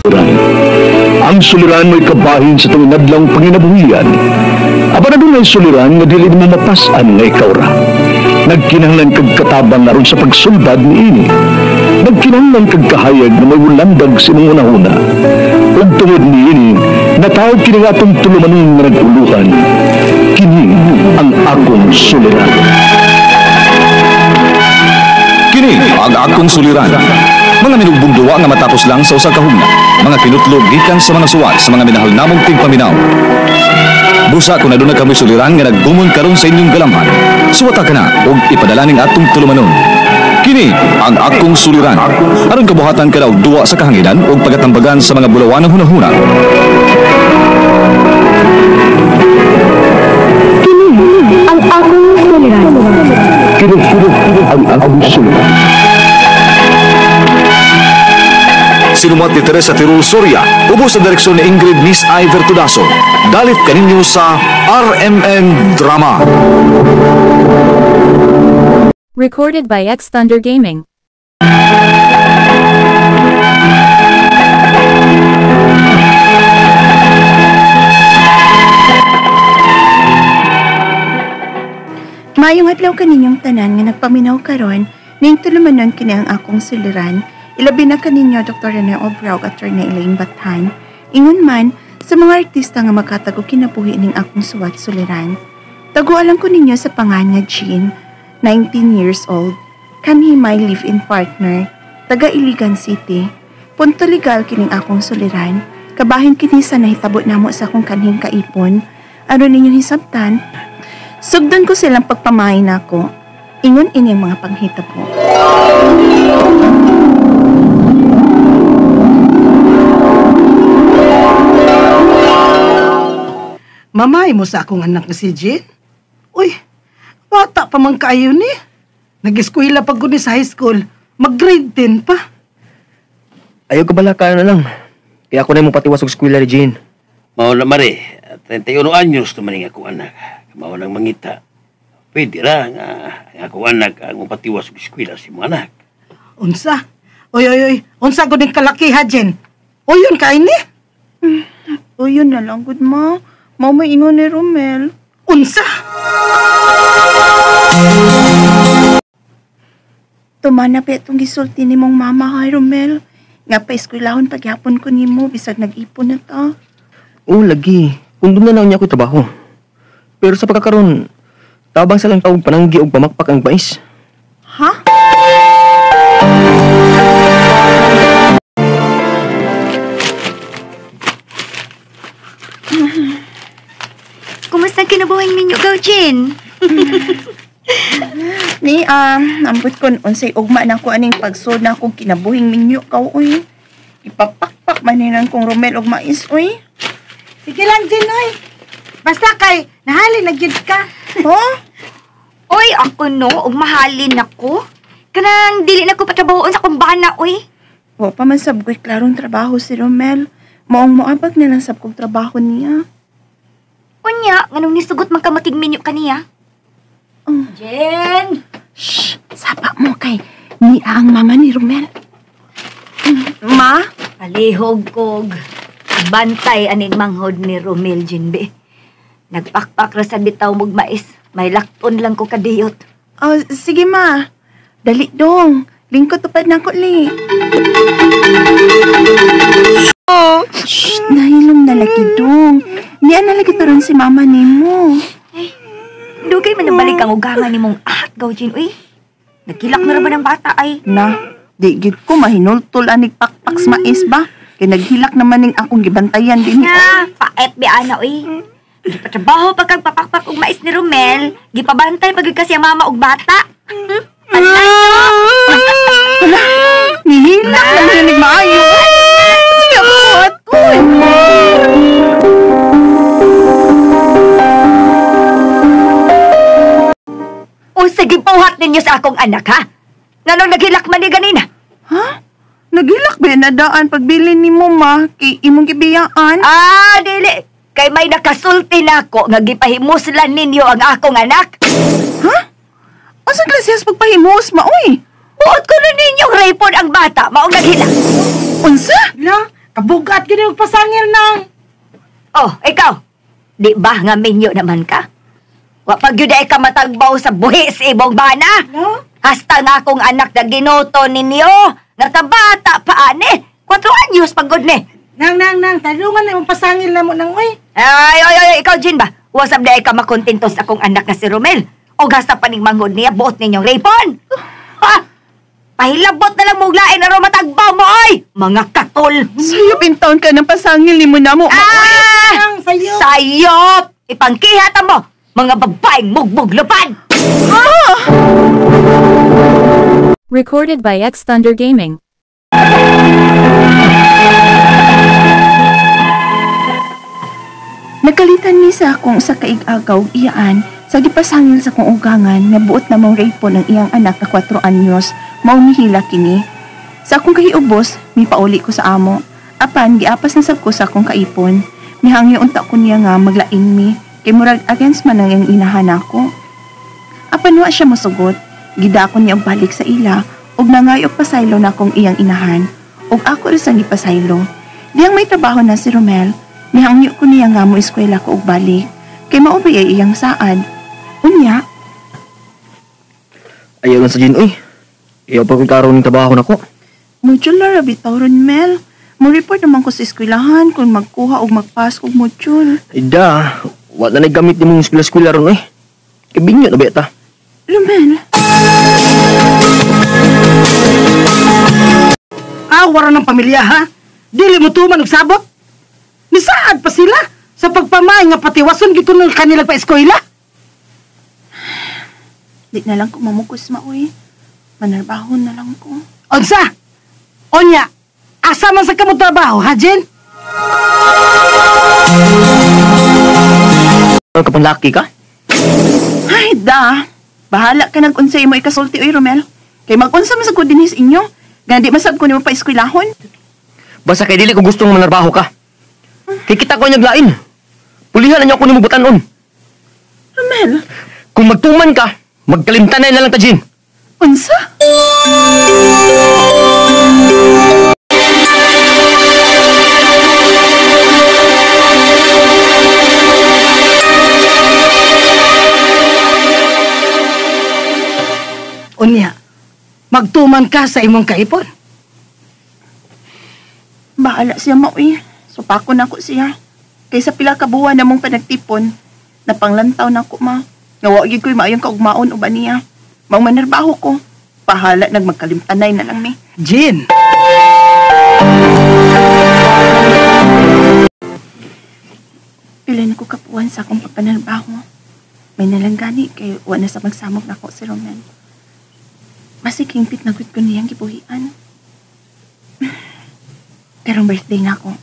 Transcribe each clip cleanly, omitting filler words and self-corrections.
Ang suliran mo'y kabahin sa itong nadlang panginabuhian. Aba na doon ay suliran nga dili mo mapasan nga ikaw ra. Nagkinahanglan kag katabang aron sa pagsulbad ni ini. Nagkinahanglan kag kahayag na may ulandag sa imong una-una. Ug tungod ni ini, natawag kini nga atong tulumanon nga naguluhan. Kini ang akong suliran. Kini ang akong suliran. Mga minugbugduwa nga matapos lang sa usa ka hugna. Mga kinutlog gikan sa mga suwat sa mga minahal namong tigpaminaw. Busa kung naduna kami suliran nga naggumon karon sa inyong galamhan. Suwata ka na ug ipadala ning atong tulumanon. Kini ang akong suliran. Aron kabuhatan ka daw duwa sa kahanginan ug pagatambagan sa mga bulawan ng hunahuna. Kini ang akong suliran. Kini ang akong suliran. Sinumat ni Teresa Tirul Soria, ubos sa direksyon ni Ingrid Miss I. Vertudaso. Dalit kaninyo sa RMN Drama. Recorded by X Thunder Gaming. Maayong adlaw kaninyong tanan nga nagpaminaw karon ning tulumanon kini ang akong suliran. Ilabi na kaninyo Dr. Rene Obrao at Attorney Elaine Bathan. Ingon man sa mga artista nga makatago kinabuhi ning akong suwat suliran. Tagualang ko ninyo sa pangan nga Jean, 19 years old. Kanhi my live-in partner, taga Iligan City. Punto legal kining akong suliran. Kabahin kini sa nahitabo namo sa akong kanhing kaipon. Ano ninyo hisabtan? Sugdan ko silang pagpamahay nako. Ingon ini ang mga panghitabo. Mamay mo sa akong anak na si Jean? Uy, bata pa man kaayo ni. Nag-eskwela pag ni sa high school. Mag-grade 10 pa. Ayaw ka bala ka na lang. Kaya ako na mo patiwas og eskwela ni Jean. Mao na mare, 31 anyos tumaning ako anak. Mao nang mangita. Pwede ra nga ako anak ang mapatiwas og eskwela si mga anak. Unsa? Oy. Unsa gud ning kalakiha, Jean? Uyon kay ni? Uyon na lang gud ma. Mao may ingon ni Romel. Unsa? Tumana pa itong gisulti ni mong mama kay Romel. Nga pa eskwelahon pagyapon ko nimo bisag nag-ipon na ta. Oo, lagi. Kung doon na lang niya ako trabaho. Pero sa pagkakaroon, tabang sa lang tawag pananggi o pamakpak ang mais. Ha? Kumusta kinabuhing ninyo, Gaujin? Ni, ambot ko unsay ugma na ko aning pagsod na akong kinabuhing minyo ka, uy. Ipapakpak maninan kong Romel og mais, uy. Sige lang, Jean, oy. Basta kay, nahalin na gyud ka. Huh? Uy, ako no, ug mahalin ako. Kanang dili na ko patrabahoon sa akong bana, uy. Wa pa man sabgoy klarong trabaho si Romel. Maong moabag na lang sab kong trabaho niya. Unya, nganong nisugot man ka matigminyo kaniya? Jen! Shh! Sapa mo kay ni ang mama ni Romel. Ma? Palihog kog. Bantay aning manghod ni Romel, Jinbe. Nagpakpak ra sa bitaw mog mais. May lakton lang ko kadiyot. Oh, sige ma. Dali dong. Lingkod tupad na ko, li. Oh! Shh! Nahilom na lagi dong. Niya na lagi to rin si mama ni mo. Dugay man nabalik ang ugangan ni mong Gaujin, uy. Nagkilak na raman ang bata, ay. Na, di gid ko mahinultol anig pakpaks mais ba? Kay naghilak naman ning akong gibantayan din. Nga, paet bi ana, uy. Gipatrabaho pag papakpak og mais ni Romel, gipabantay pag kasi ang mama og bata. Patay no? Nihilak na nanig maayo. Sige ako, atoy. O sige, buhat ninyo sa akong anak, ha? Nganong naghilak man ni ganina? Ha? Naghilak ba na daan pagbili ni mo, ma? Kay imong gibiyaan? Ah, dili. Kay may nakasulti na ako nga gipahimuslan ninyo ang akong anak. Ha? Asa klasehas pagpahimos, ma, uy? Buot ko na ninyong report ang bata, maong naghilak. Unsa? La, Kabugat gini og pasangil nang. Oh, ikaw. Di ba nga minyo naman ka? Wa pag yun ay ka matagbaw sa buhi sa ibong bana. No? Hasta nga akong anak na ginuto ninyo. Nga kabata pa ani. 4 anyos pagod ni. Nang, talungan na yung pasangil na mo nang, uy. Ay, ikaw, Jin ba? Wasab na ay ka makontento sa akong anak na si Romel. O gasta pa ning manghod niya, buot ninyong rapon. Ha? Pahilabot na lang muglain na ro matagbaw mo, oy! Mga katol! Sayop in taon ka ng pasangil ni mo na mo. Nang, sayop. Sayop! Ipangkihata mo! Mga babaeng mugbog lupad! Recorded by X Thunder Gaming. Nagkalitan ni sa akong sa kaig-agaw iyaan sa gipasangil sa kong ugangan nga buot na mong rape ng iyang anak na 4 anyos mao nihila kini. Sa akong kahiubos, mipauli ko sa amo. Apan giapas na sab ko sa akong kaipon. Mihangyo unta ko niya nga maglaing mi kay murag against man ang iyang inahan ako. Apan wa siya mosugot. Gida ko niya og balik sa ila ug nangayog pasaylo na akong iyang inahan ug ako rin sang gipasaylo. Diyang may trabaho na si Romel. Nihangyo ko niya nga mo eskwela ko og balik. Kay maubay ay iyang saad. Unya. Ayaw lang sa Jin, uy. Ayaw pa kung karoon ng trabaho na ko. Module na rabitaw ron, Mel. Mo report naman ko sa eskwelahan kung magkuha o magpas og module. Ida, wala na gamit ni mong eskwela-eskwela ron, uy. Kabinyo na ba ita? Romel. Wara ng pamilya, ha? Dili mo tuman og sabot? Nisaad pa sila sa pagpamay nga patiwason gito ng kanila pa eskwela. Di na lang ko mamukos maoy. Manarbahon na lang ko. Onsa? Onya, asa man sa kamo trabaho, ha, Jen? Ang kapanlaki ka? Ay, da. Bahala ka nag-unsay mo ikasulti, oy, Romel. Kay mag-unsa man sa ko dinis inyo. Gandi masab ko ni mo pa eskwelahon. Basta kay dili ko gustong manarbaho ka. Kay kita ko naglain. Pulihan na niyo ako ni mo butanon. Romel, Kung magtuman ka, magkalimtanay na lang ta, Jin. unsa? Unya, magtuman ka sa imong kaipon. Bahala siya maoy. Supako na ko siya. Kaysa pila ka buwan na mong panagtipon, napanglantaw na ko ma. Nawagin ko'y maayong kaugmaon o ba niya. Mang manarbaho ko. Bahala nagmagkalimtanay na lang ni. Jen, Pila na ko kapuan sa akong pagpanarbaho. May nalanggani kay wala sa magsamog na ko si Roman. Masig hingpit na ko niyang gibuhian. Karong birthday na ako.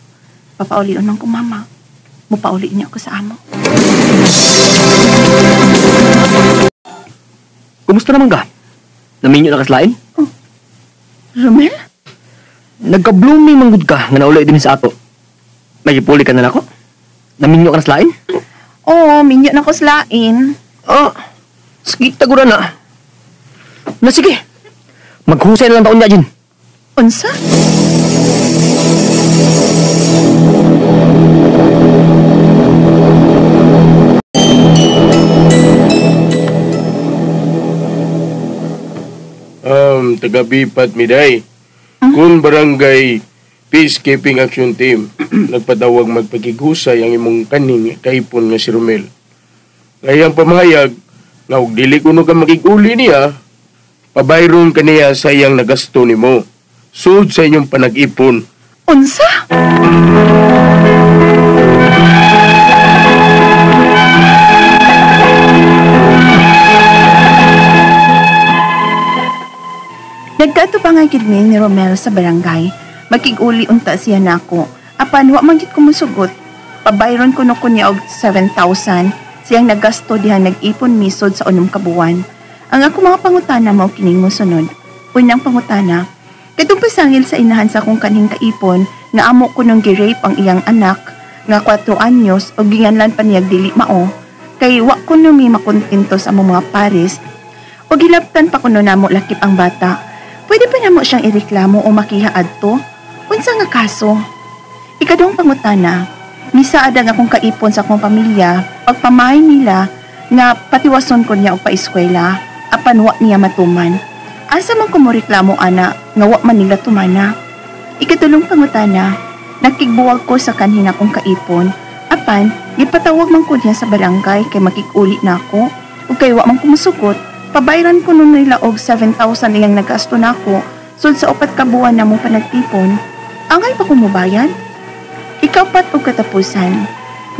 Papaulion man ko mama. Mupauli niya ako sa amo. Kumusta naman ka? Naminyo na kaslain? Romel? Nagka-blooming manggod ka nga naulay din sa ato. May ipuli ka na nako? Naminyo ka na slain? Oo, minyo na ko slain. Ah, sige, tagura na. Na sige, maghusay na lang taon niya, Jin. Unsa? Taga-Bipat, Miday. Kung barangay Peacekeeping Action Team, nagpadawag magpagigusay ang imong kaning kaipon nga si Romel. Ngayang pamayag, nga og dili kuno ka makiguli niya, pabayron kaniya sa iyang nagasto nimo. Sud sa inyong panag-ipon. Unsa? Nagkatubangan gid mi ni Romel sa barangay. Makig-uli unta siya nako. Apan wa man gid ko mosugot. Pabayron kuno ko niya og 7,000. Siyang nagasto diha nag-ipon misod sa unom ka buwan. Ang ako mga pangutana mao kining mosunod. Unang pangutana, kadtong pasangil sa inahan sa akong kanhing kaipon nga amo ko nung gi-rape ang iyang anak nga 4 anyos o ginganlan pa niya dili mao. Kay wa ko nung mi makontento sa among mga pares o gilabtan pa kuno namo lakip ang bata. Pwede pa namo siyang ireklamo o makiha adto? Unsa nga kaso? Ikadong pangutana, misaadag akong kaipon sa akong pamilya, pagpamahay nila, nga patiwason ko niya og paeskwela, apan wa niya matuman. Asa man ko mo reklamo ana, nga wa man nila tumana. Ikatulong pangutana, nakigbuwag ko sa kanhin akong kaipon, apan, ipatawag man ko niya sa barangay kay makikuli na ako, o kay wa man kumusukot, pabayran ko nun nila og 7,000 iyang nagasto na ako, sud sa 4 ka buwan na mo panagtipon. Angay pa ko mo bayan? Ikaw pat og katapusan.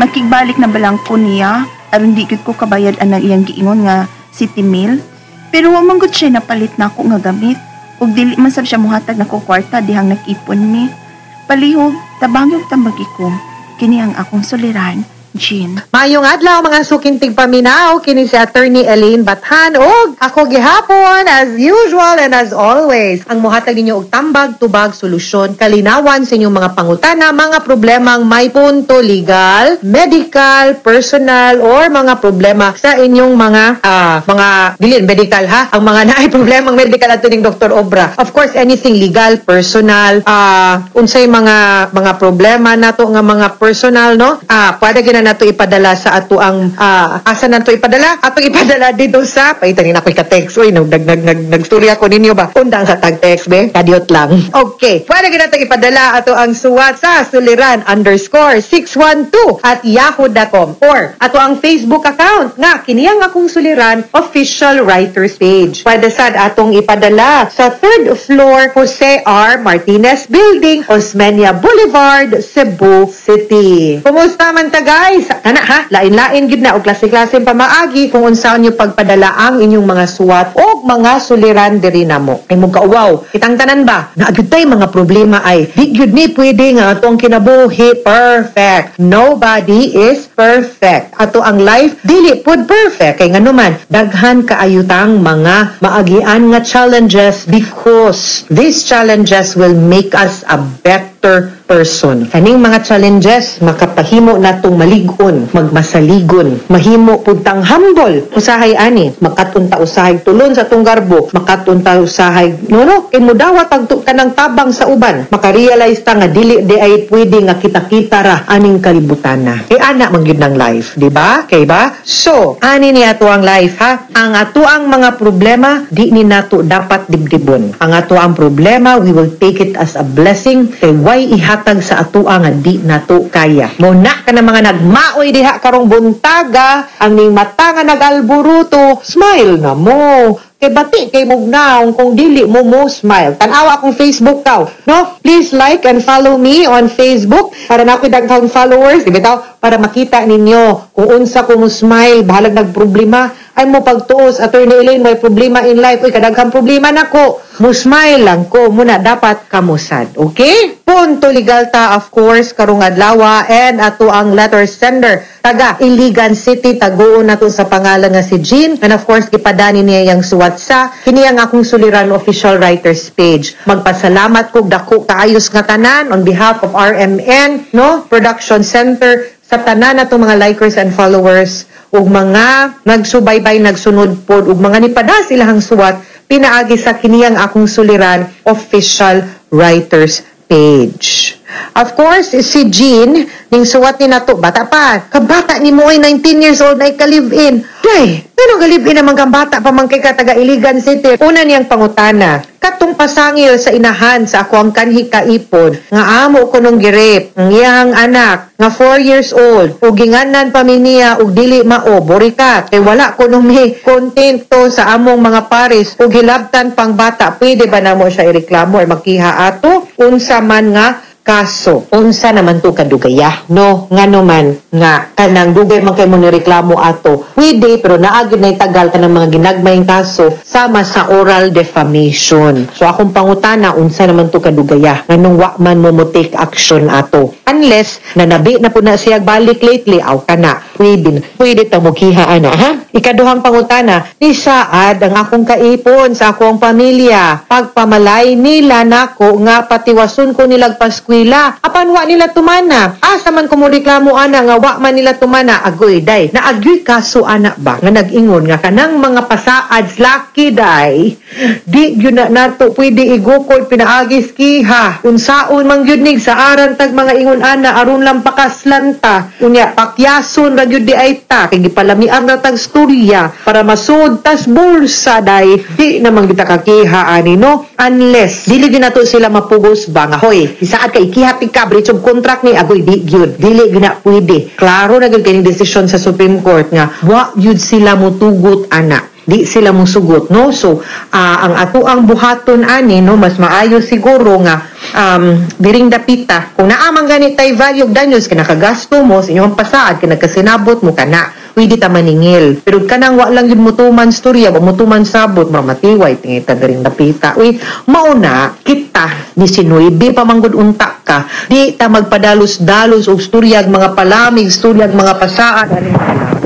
Makigbalik na balang ko niya, aron di gid ko kabayad ang iyang giingon nga City Mail. Pero wa man gud siya napalit na ako nga gamit. Ug dili man sab siya mohatag nako kwarta dihang nakipon mi. Palihog, tabangyog tambagi ko. Kini ang akong suliran, Jean. Mayong adlaw mga sukintig paminaw, kini si Attorney Elaine Bathan og ako gihapon as usual and as always. Ang muhatag ninyo og tambag, tubag, solusyon, kalinawan sa inyong mga pangutana, mga problemang may punto legal, medical, personal, or mga problema sa inyong mga bilin medical ha. Ang mga naay problemang medical ato ning Dr. Obra. Of course, anything legal, personal, unsay mga problema nato nga mga personal, no? Pwede gina nato ipadala sa ato ang asa nato ipadala dito sa paitanin ako ka-text oy nagstorya ko ninyo ba undang sa tag-text be kadiot lang. Okay, pwede gina nato ipadala ato ang suwat sa suliran_612@yahoo.com or ato ang Facebook account nga kiniyang akong suliran official writers page. Pwede sad atong ipadala sa 3rd floor Jose R. Martinez Building, Osmeña Boulevard, Cebu City. Kumusta man ta guys? Kana ha, lain-lain gid na og klase-klase pamaagi kung unsaon nyo pagpadala ang inyong mga suwat o mga suliran diri namo. Ay mo kauwaw, kitang tanan ba? Naagud tay mga problema ay di gyud ni pwede nga atong kinabuhi perfect. Nobody is perfect. Ato ang life dili pud perfect kay nganuman daghan kaayutang mga maagian nga challenges because these challenges will make us a better person. Kaning mga challenges makapahimo natong maligon, magmasaligon, mahimo pud tang humble. Usahay ani, makatunta usahay tulon sa tong garbo, makatunta usahay kay mudawat pagtu kanang tabang sa uban. Makarealize ta nga dili di ay pwede nga kita-kita ra aning kalibutana. Kay ana man gyud nang life, di ba? Kay ba? So, ani ni ato ang life ha. Ang ato ang mga problema di ni nato dapat dibdibon. Ang ato ang problema, we will take it as a blessing kay why ihatag sa atoa nga di nato kaya. Muna ka na mga nagmaoy diha karong buntaga, ang ning mata nga nagalburuto, smile na mo. Kay bati kay mugnaon kung dili mo smile. Tanawa akong Facebook kaw. No? Please like and follow me on Facebook para na ako'y daghang followers. Bitaw para makita ninyo kung unsa ko mo smile, bahalag nagproblema. Ay mo pagtuos, Attorney Elaine, may problema in life. Uy, kadaghang problema nako. Mo smile lang ko muna dapat kamusad. Okay? Punto legal ta, of course, karong adlaw and ato ang letter sender taga Iligan City, taguon nato sa pangalan nga si Jean, and of course gipadani niya yang suwat sa kiniyang akong suliran official writers page. Magpasalamat kog dako kaayos nga tanan on behalf of RMN Production Center sa tanan natong mga likers and followers ug mga nagsubaybay nagsunod pod ug mga nipada silahang suwat pinaagi sa kiniyang akong suliran official writers page. Of course, si Jean, ning suwat ni nato, bata pa. Kabata ni mo ay 19 years old na ika-live-in. Day, pero ga-live-in naman kang bata pa man kay ka taga Iligan City. Una niyang pangutana, katong pasangil sa inahan sa ako ang kanhi kaipon, nga amo ko nung girip, ang iyang anak, nga 4 years old, o ginganan pa niya, o dili mao, borikat, kay wala ko nung may kontento sa among mga pares, o gilabtan pang bata, pwede ba na mo siya ireklamo or magkiha ato? Unsa man nga, kaso, unsa naman to kadugaya, no? Nga naman, nga, kanang dugay man kayo mo nireklamo ato. Pwede, pero naagid na itagal ka ng mga ginagmayng kaso sama sa oral defamation. So, akong pangutana, unsa naman to kadugaya? Nganong wa man mo take action ato? Unless, nanabi na po na siya balik lately, aw ka na. Pwede ta mo kiha ana ha. Ikaduhang pangutana, ni saad ang akong kaipon sa akong pamilya. Pagpamalay nila nako nga patiwason ko nilag paskwela. Apan wa nila tumana. Asa man ko mo reklamo ana nga wa man nila tumana. Agoy day. Naagyoy kaso ana ba nga nag-ingon nga kanang mga pasaad lucky day. Di gyud na nato pwede igukod pinaagis kiha. Unsaon man gyud nig sa aran tag mga ingon ana aron lang pakaslanta. Unya pakyason ra gyud di ay ta kay gipalamian na tag storya para masud tas bulsa day. Di namang kita kakiha ani no unless dili gyud nato sila mapugos ba nga hoy isaad kay ikiha ka breach of contract ni agoy di gyud dili gyud na pwede. Klaro na gyud kay desisyon sa Supreme Court nga wa gyud sila motugot ana. Di sila musugot no. So ang ato ang buhaton ani no mas maayo siguro nga diring dapita kung naamang ganit tay value of danyos kinakagasto mo sa inyong pasaad kinakasinabot mo kana pwede ta maningil pero kanang wa lang yun mutuman storya o mutuman sabot mamatiway tingita diring dapita uy mauna kita ni sinuibi pamanggod unta ka di ta magpadalos-dalos og storya mga palamig storya mga pasaad ani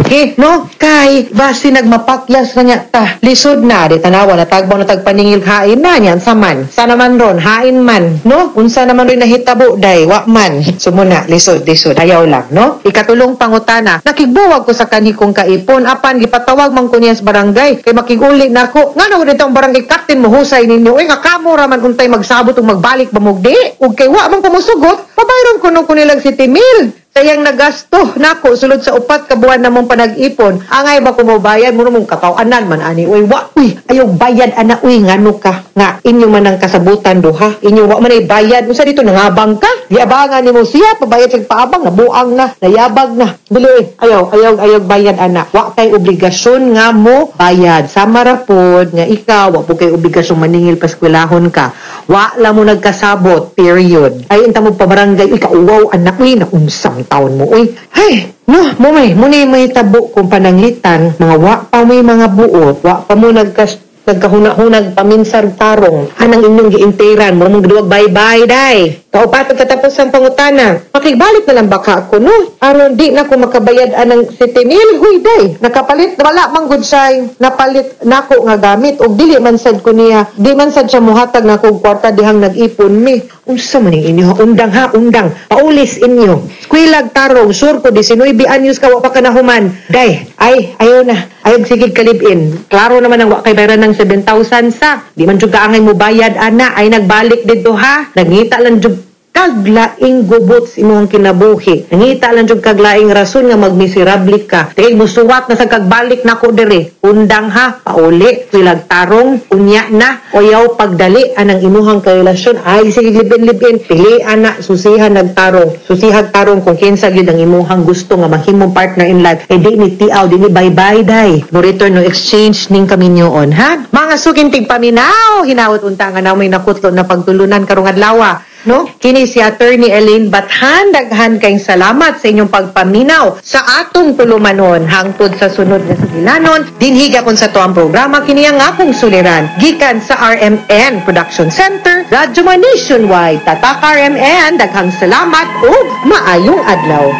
okay, no? Kay, basi nagmapakyas na niya ta. Lisod na, di tanawa, natagbaw na tagpaningil hain na niyan sa man. Sa naman ron, hain man, no? Unsa naman rin nahitabo, day, wak man. Sumuna, lisod. Ayaw lang, no? Ikatulong pangutana, nakigbuwag ko sa kanikong kaipon, apan, gipatawag man ko niya sa barangay, kay makiguli na ko, nga na dito ang barangay captain, mahusay ninyo, nga kamo raman untay magsabot o magbalik ba mugdi? O kay wak man kumusugot, pabayron ko nung kunilang si Timil. Sayang nagasto nako sulod sa 4 ka buwan namong panag-ipon. Angay ba ko mo bayad mo mong katawanan man ani uy wa uy ayaw bayad ana uy ngano ka nga inyo man ang kasabutan duha inyo wa man ay bayad unsa dito nangabang ka di abangan nimo siya pabayad sig paabang nabuang na nayabag na dili ayaw bayad ana wa kay obligasyon nga mo bayad sama ra pod nga ikaw wa po kay obligasyon maningil pa eskwelahon ka wa la mo nagkasabot period ay inta mo pabarangay ikaw wow anak ni na unsang taon mo uy hey no muna may tabo kung pananglitan mga wa pa may mga buot wa pa mo nagkahunag paminsar tarong anang inyong giinteran mo mong duwag bye-bye day kaupat katapos ang pangutana makigbalik na lang baka ako no aron di na ko makabayad anang 7,000 huy day nakapalit wala man gud say napalit nako nga gamit og dili man sad ko niya di man sad siya mohatag na kog kwarta dihang nag-ipon mi unsa man inyo undang paulis inyo skwilag tarong sur ko 19 anyos ka wa pa kanahuman day ay ayaw na ayog sige kalibin klaro naman ang wa kay bayaran ng 7,000 sa di man jud kaangay mo bayad ana ay nagbalik didto ha nagngita lang jud kaglaing gubot sa imong kinabuhi. Nangita lang jud kaglaing rason nga magmiserable ka. Kay musuwat na sa kagbalik nako dire. Undang ha, pauli, pilag tarong, unya na, oyaw pagdali anang imuhang karelasyon. Ay sige libin-libin, pili ana susihan nagtarong. Susihag tarong kung kinsa gyud ang imuhang gusto nga mahimong partner in life. Eh di ni tiaw, di ni bye-bye day. No return no exchange ning kaminyoon ha. Mga sukintig paminaw, hinawot unta nga na may nakutlo na pagtulunan karong adlaw. No? Kini si Attorney Elaine Bathan, daghan kayong salamat sa inyong pagpaminaw sa atong tulumanon hangtod sa sunod na sigilanon. Dinhiga kon sa tuang programa kini ang akong suliran gikan sa RMN Production Center, Radyo Man Nationwide. Tatak RMN, daghang salamat ug maayong adlaw.